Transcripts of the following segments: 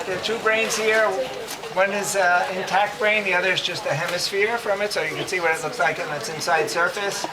there are two brains here. One is intact brain, the other is just a hemisphere from it, so you can see what it looks like on its inside surface.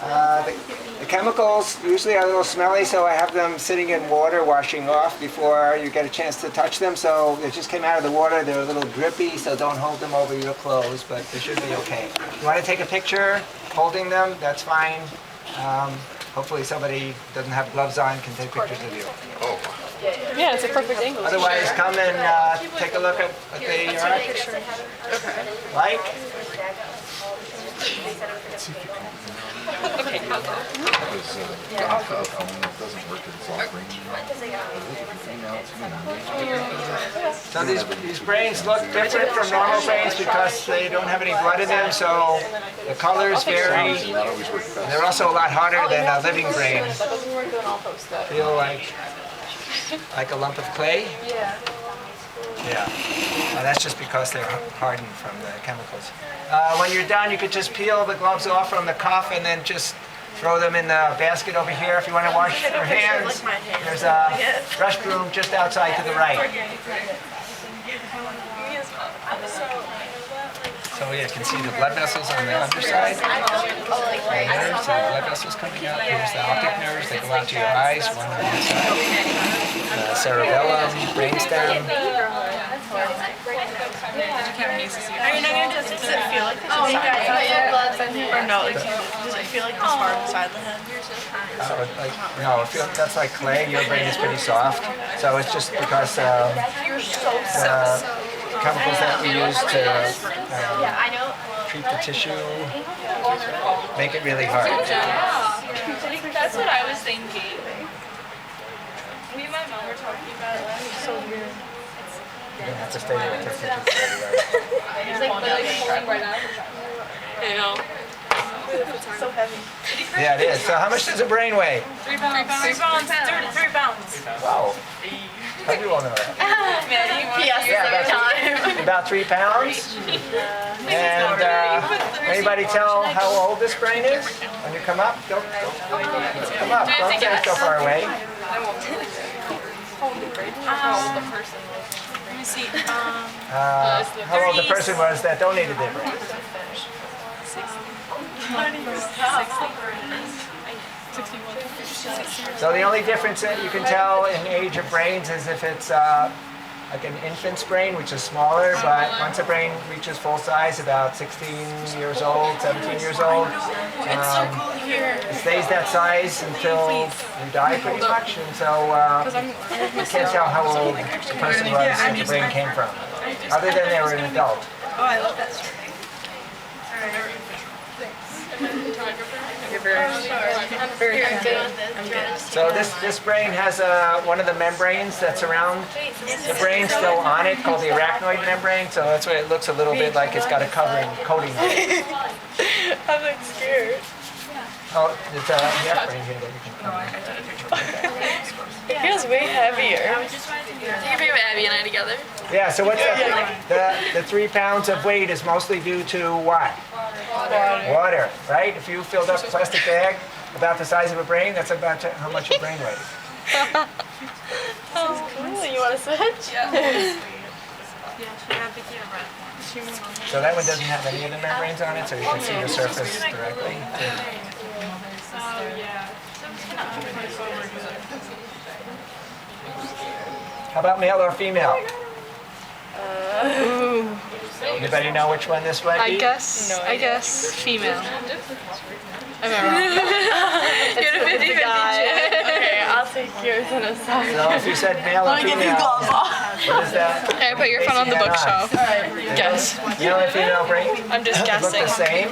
The chemicals usually are a little smelly, so I have them sitting in water washing off before you get a chance to touch them. So they just came out of the water, they're a little drippy, so don't hold them over your clothes, but they should be okay. You want to take a picture holding them, that's fine. Hopefully somebody doesn't have gloves on can take pictures of you. Oh. Yeah, it's a perfect angle. Otherwise, come and take a look at what they are. Like. Okay, how go? So these brains look different from normal brains because they don't have any blood in them, so the colors vary. They're also a lot harder than a living brain. Feel like a lump of clay? Yeah. Well, that's just because they're hardened from the chemicals. When you're done, you could just peel the gloves off from the cuff and then just throw them in the basket over here. If you want to wash your hands, there's a brush broom just outside to the right. So yeah, you can see the blood vessels on the underside. Nerves, the blood vessels coming out. Here's the optic nerves. They go out to your eyes, one on each side. Cerebellum, brainstem. Are you not going to just, does it feel like this is or no, like, does it feel like this hard inside the head? No, that's like clay. Your brain is pretty soft. So it's just because the chemicals that we use to treat the tissue make it really hard. That's what I was thinking. Me and my mom were talking about it. It's so weird. You don't have to stay there. He's like pulling right out of the shot. I know. It's so heavy. Yeah, it is. So how much does a brain weigh? 3 pounds. 3 pounds. 3 pounds. Wow. How do you all know that? Yeah, about 3 pounds. And anybody tell how old this brain is? When you come up, don't come up. Don't stay so far away. Let me see. How old the person was that donated their brain? 61. So the only difference that you can tell in age of brains is if it's like an infant's brain, which is smaller, but once a brain reaches full size, about 16 years old, 17 years old, it stays that size until you die pretty much, and so you can't tell how old the person was that the brain came from, other than they were an adult. Oh, I love that story. You're very good. I'm good. So this brain has one of the membranes that's around the brain still on it, called the arachnoid membrane. So that's why it looks a little bit like it's got a coating on it. I'm like scared. Oh, there's a neck brain here that you can cover. It feels way heavier. You can Abby and I together. Yeah, so what's the 3 pounds of weight is mostly due to what? Water, right? If you filled up a plastic bag about the size of a brain, that's about how much your brain weighs. Oh, cool. You want to switch? Yeah. So that one doesn't have any of the membranes on it, so you can see the surface directly. How about male or female? Anybody know which one this might be? I guess female. I'm wrong. You're a 50-50 chance. Okay, I'll take yours in a second. So if you said male or female, what is that? Hey, put your phone on the bookshelf. Guess. Male and female brain? I'm just Look guessing. the same.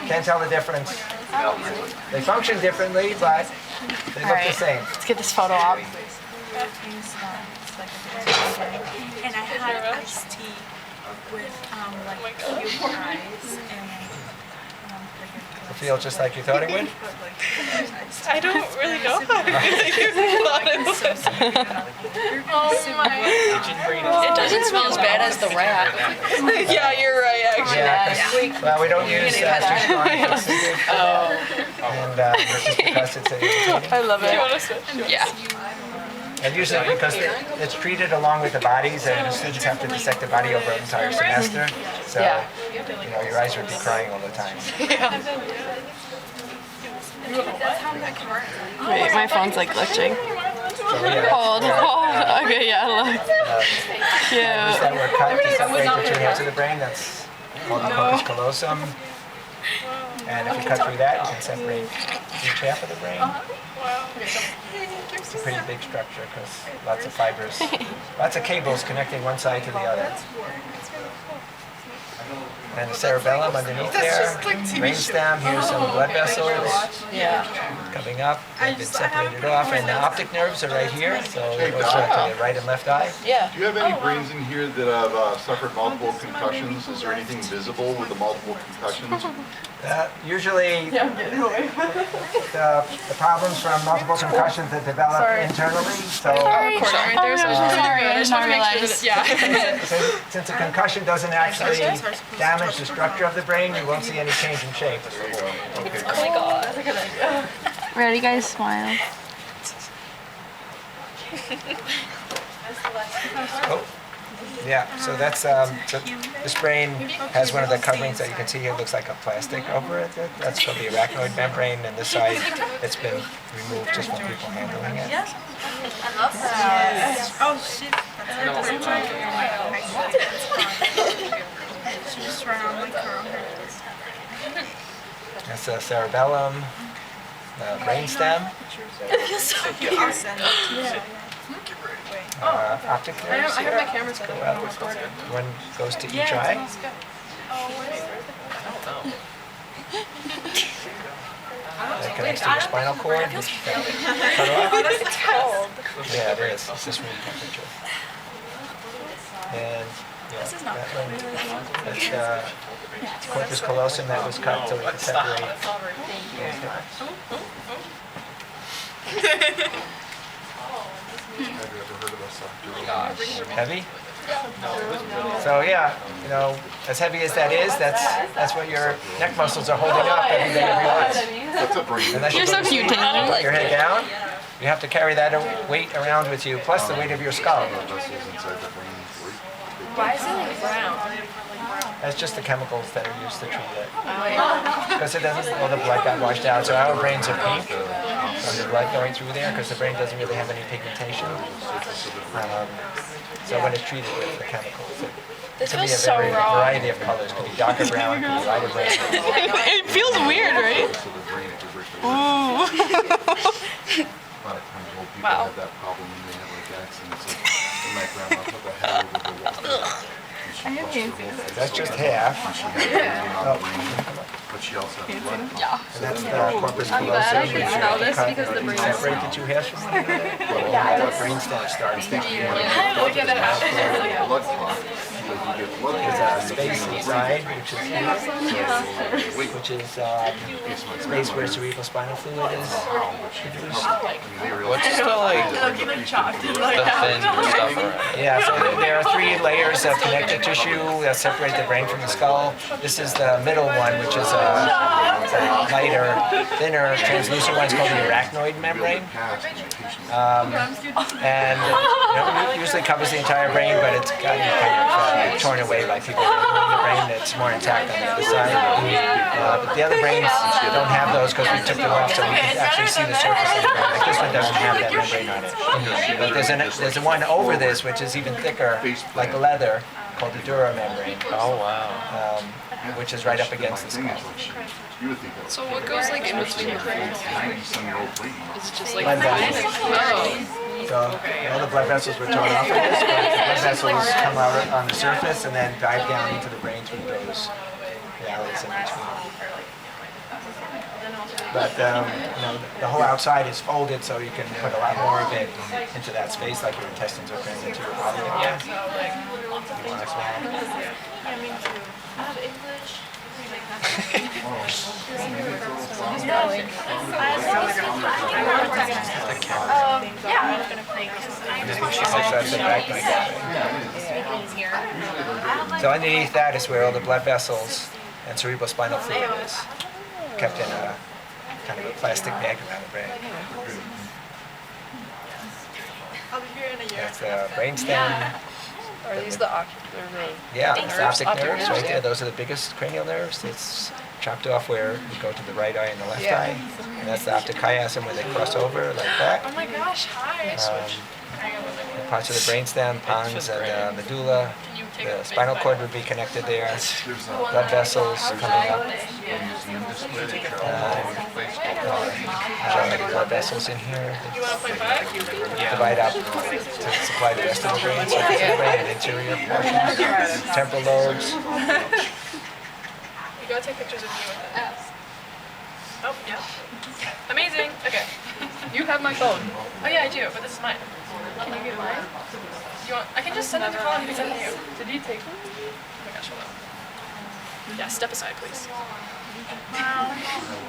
Can't tell the difference. They function differently, but they look the same. Let's get this photo up. And I had iced tea with like cube eyes and It feels just like you thought it would? I don't really know how I thought it would. Oh my. It doesn't smell as bad as the rat. Yeah, you're right, actually. Yeah, well, we don't use too strong fixatives. And just because it's a I love it. Do you want to switch? Yeah. And usually because it's treated along with the bodies, and the students have to dissect the body over an entire semester. So, Yeah. you know, your eyes would be crying all the time. Wait, my phone's like glitching. So, yeah. Hold. Okay, yeah, look. These Cute. that were cut to separate the two halves of the brain, that's called the corpus callosum. And if you cut through that, you can separate each half of the brain. It's a pretty big structure because lots of fibers, lots of cables connecting one side to the other. And the cerebellum underneath there, brainstem, here's some blood vessels coming up. They've been separated off, and the optic nerves are right here, so it goes to the right and left eye. Yeah. Do you have any brains in here that have suffered multiple concussions? Is there anything visible with the multiple concussions? Usually, the problems from multiple concussions that develop internally. So, Right there, so sorry, I just want to make sure that, yeah. since a concussion doesn't actually damage the structure of the brain, you won't see any change in shape. Oh my god. Ready, guys? Smile. Oh, yeah. So that's so this brain has one of the coverings that you can see here. Looks like a plastic over it. That's called the arachnoid membrane, and this side it's been removed just from people handling it. Oh shit. Just run on my curl. That's the cerebellum, the brainstem, optic nerves. I have my camera set up. One goes to each eye. That connects to your spinal cord, which got cut off. Yeah, it is. It's just room temperature. And yeah, that one, that's corpus callosum that was cut so we could separate those parts. Have you ever heard of a subdural? Heavy? So yeah, you know, as heavy as that is, that's what your neck muscles are holding up every day of your life. That's a brain. Unless You're so cute, put Tanner. your head down, you have to carry that weight around with you, plus the weight of your skull. Vessels inside the brain. Why is it like brown? That's just the chemicals that are used to treat it. Because it doesn't, all the blood got washed out. So our brains are pink from the blood going through there, because the brain doesn't really have any pigmentation. So when it's treated with the chemicals, it can be a variety of colors. It could be darker brown, it could be lighter brown. It feels weird, right? Ooh. A lot of times old people have that problem when they have like accidents. Like, my grandma took a head over the wall. And she busted her whole face That's just open. half. And she had bleeding on the brain, but she also had blood. And that's the corpus callosum. I can smell this because the brain is Separate the two halves from one another. The brainstem starts. Blood clot. Because you get blood There's clots, a space inside, which is space where cerebral spinal fluid is produced. What's the thin stuff around? Yeah, so there are three layers of connective tissue that separate the brain from the skull. This is the middle one, which is a lighter, thinner, translucent one. It's called the arachnoid membrane. And it usually covers the entire brain, but it's gotten kind of torn away by people removing the brain that's more intact on the other side. But the other brains don't have those because we took them off so we can actually see the surface of the brain. Like this one doesn't have that membrane on it. But there's one over this which is even thicker, like leather, called the dura membrane. Oh wow. Which is right up against the skull. So what goes like in between the brains? It's just like Blood vessels. oh. So all the blood vessels were torn off of this, but the blood vessels come out on the surface and then dive down into the brain through those valleys in between. But the whole outside is folded, so you can put a lot more of it into that space, like your intestines are crammed into your body. Yeah. You want to swallow? So underneath that is where all the blood vessels and cerebral spinal fluid is kept in a kind of a plastic bag around the brain. I'll be here in a year. That's the brainstem. Are these the ocular? Yeah, Nerves, the optic optic nerves nerves, right yeah. there. Those are the biggest cranial nerves. It's chopped off where you go to the right eye and the left Yeah. eye. And that's the optic chiasm where they cross over like that. Oh my gosh, hi. Parts of the brainstem, pons, and medulla. The spinal cord would be connected there. Blood vessels coming up. Museum display, they show Blood vessels in here. You want to play back? Divide up to supply the rest of the brain, so the brain and interior portions, temporal lobes. You gotta take pictures of me with it. Oh, yeah. Amazing. Okay. You have my phone. Oh yeah, I do, but this is mine. Can you get mine? You want? I can just send it to Colin. He can send it to you. Did you take them? Oh my gosh, hold on. Yeah, step aside, please. Wow.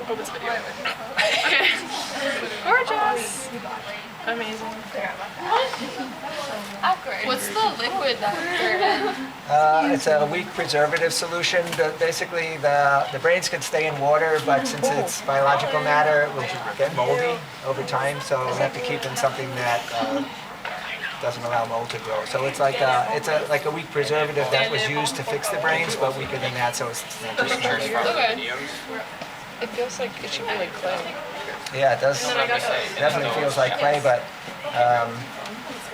Oh, this video. Okay. Gorgeous. Amazing. What's the liquid that they're in? It's a weak preservative solution. Basically, the brains can stay in water, but since it's biological matter, it will get moldy over time. So we have to keep in something that doesn't allow mold to grow. So it's like a weak preservative that was used to fix the brains, but weaker than that. So it's not just moldy. Okay. It feels like it should be like clay. Yeah, it does. Definitely feels like clay, but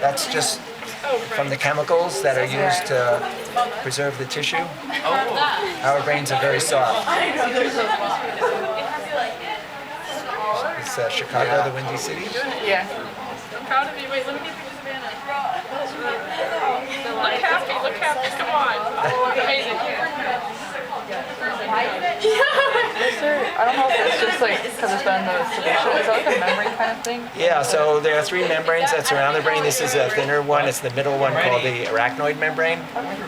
that's just from the chemicals that are used to preserve the tissue. Our brains are very soft. It's Chicago, the Windy City. Yeah. I'm proud of you. Wait, let me get pictures of Anna. Look happy, come on. Amazing. I don't know if it's just like because it's been in the solution. Is that like a membrane kind of thing? Yeah, so there are three membranes that surround the brain. This is a thinner one. It's the middle one called the arachnoid membrane.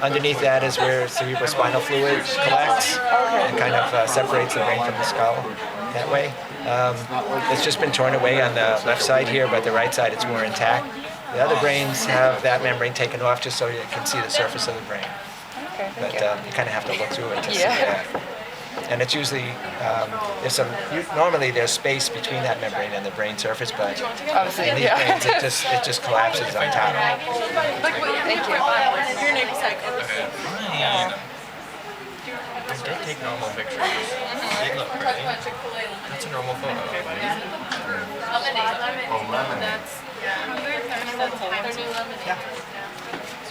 Underneath that is where cerebrospinal fluid collects and kind of separates the brain from the skull that way. It's just been torn away on the left side here, but the right side it's more intact. The other brains have that membrane taken off just so you can see the surface of the brain. Okay, But thank you kind of have to look through it to see Yeah. that. And it's usually, normally there's space between that membrane and the brain surface, but Obviously, in these yeah. brains it just collapses on top. Thank you. Your name is like. I did take normal pictures. They look great. That's a normal photo.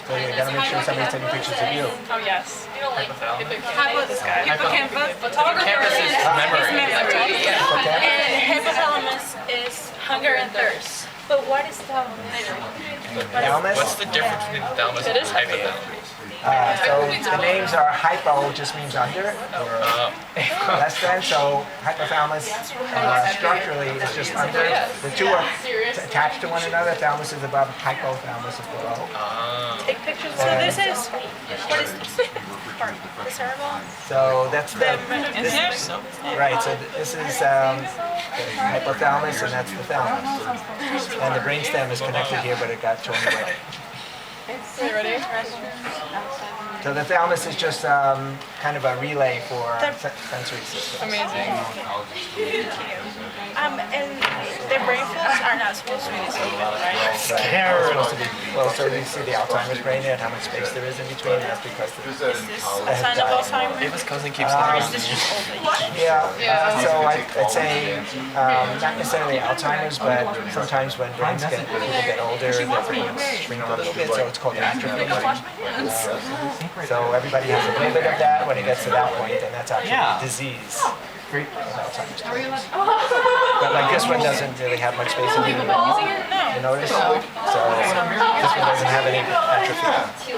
So you gotta make sure somebody's taking pictures of you. Oh yes. Hypothalamus. This guy. Hippocampus is memory. And hypothalamus is hunger and thirst. But what is thalamus? Thalamus? What's the difference between the thalamus and the hypothalamus? So the names are hypo, just means under, or less than. So hypothalamus structurally is just under. The two are attached to one another. Thalamus is above, hypothalamus is below. Take pictures. So this is, what is this part? The cerebellum? So that's the, this, right, so this is the hypothalamus and that's the thalamus. And the brainstem is connected here, but it got torn away. Are you ready? So the thalamus is just kind of a relay for sensory system. Amazing. And the brain fluids are not supposed to be this open, right? It's supposed to be, well, so you see the Alzheimer's brain there and how much space there is in between, that's because Is this a sign of Alzheimer's? David's cousin keeps saying Is this just old? yeah, so I'd say not necessarily Alzheimer's, but sometimes when brains get a little bit older, their brains shrink a little bit, so it's called atrophy. So everybody has a little bit of that when it gets to that point, and that's actually a disease. Alzheimer's disease. But like this one doesn't really have much space in between. You notice? So this one doesn't have any atrophy.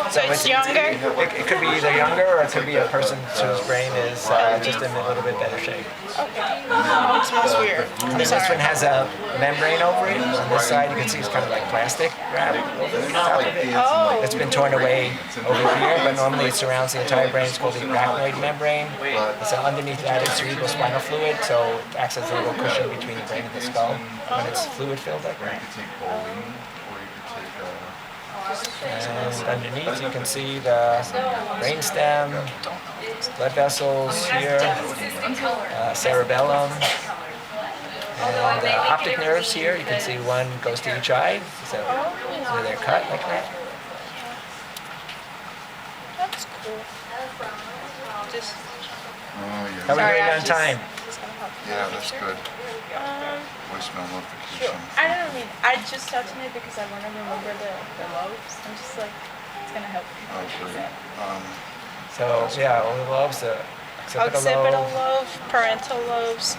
So it's younger? It could be either younger or it could be a person whose brain is just in a little bit better shape. It smells weird. And this one has a membrane over it. On this side you can see it's kind of like plastic wrap over the top of it. Oh. It's been torn away over here, but normally it surrounds the entire brain. It's called the arachnoid membrane. So underneath that is cerebrospinal fluid, so it acts as a little cushion between the brain and the skull when it's fluid filled like that. And underneath you can see the brainstem, blood vessels here, cerebellum, And optic nerves here, you can see one goes to each eye, so they're cut like that. That's cool. Just, Oh, How yeah. are we Sorry, doing I'm on just- time? Yeah, that's good. Voicemail notification. I don't mean, I just touching it because I want to remember the lobes. I'm just like, it's gonna help. Oh, great. So, yeah, all the lobes, occipital Occipital lobe, lobe, parental lobes,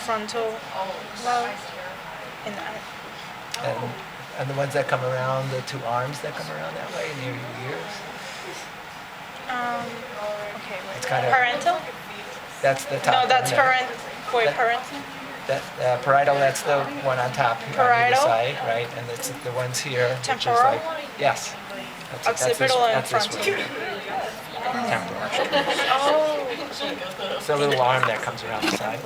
frontal lobe, and and the ones that come around, the two arms that come around that way near your ears. okay, It's wait. kind of, Parental? that's the top No, one that's there. That- parental. That parietal, that's the one on top on either Parietal? side, right? And it's the ones here, which is Temporal? like, yes. Occipital and that's this frontal. one. Temporal. Oh, It's a little arm that comes around the side.